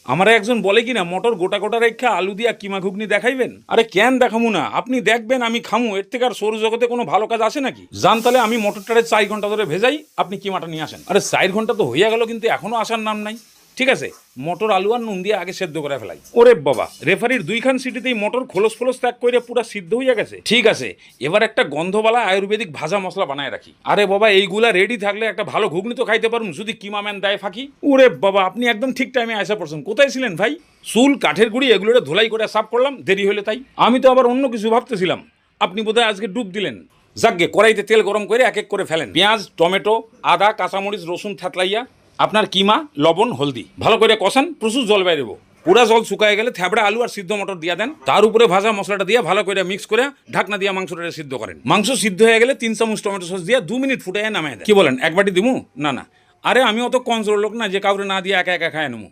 আমার একজন বলে কিনা মটর গোটা গোটা রেখা আলু দিয়া কিমা ঘুগনি দেখাইবেন। আরে কেন দেখামু না, আপনি দেখবেন আমি খামু, এর থেকে আর সৌরজগতে কোনো ভালো কাজ আসে নাকি? জান তাহলে আমি মটরটারে 4 ঘন্টা ধরে ভেজাই, আপনি কিমাটা নিয়ে আসেন। আরে 4 ঘন্টা তো হইয়া গেল কিন্তু এখনো আসার নাম নাই। ঠিক আছে, মটর আলু আর নুন দিয়ে আগে সেদ্ধ করে ফেলাই। ওরে বাবা, রেফারির 2খান সিটিতেই মটর খোলস ফোলস ত্যাগ করে পুরো সিদ্ধ হইয়া গেছে। ঠিক আছে, এবার একটা গন্ধওয়ালা আয়ুর্বেদিক ভাজা মশলা বানায় রাখি। আরে বাবা, এইগুলা রেডি থাকলে একটা ভালো ঘুগনি তো খাইতে পারুন, যদি কিমা ম্যান দেয় ফাঁকি। ওরে বাবা, আপনি একদম ঠিক টাইমে আসা পড়ছেন। কোথায় ছিলেন ভাই? চুল কাঠের গুঁড়ি এগুলোরে ধোলাই করে সাফ করলাম, দেরি হলে তাই। আমি তো আবার অন্য কিছু ভাবতেছিলাম, আপনি বোধহয় আজকে ডুব দিলেন। যাকগে, কড়াইতে তেল গরম করে এক এক করে ফেলেন। পেঁয়াজ, টমেটো, আদা, কাঁচামরিচ, রসুন থাতলাইয়া আপনার কিমা, লবণ, হলদি ভালো করে কষান, প্রচুর জল বাইরে দেবো। পুরা জল শুকায় গেলে থ্যাবড়া আলু আর সিদ্ধ মটর দিয়ে দেন, তার উপরে ভাজা মশলাটা দিয়ে ভালো করে মিক্স করে ঢাকনা দিয়ে মাংসটা সিদ্ধ করেন। মাংস সিদ্ধ হয়ে গেলে 3 চামচ টমেটো সস দিয়ে 2 মিনিট ফুটাইয়া নামায় দেন। কি বলেন, এক বাটি দিমু? না না, আরে আমি অত কনজোর লোক না যে কাউরে না দিয়ে একা একা খায় নেবো।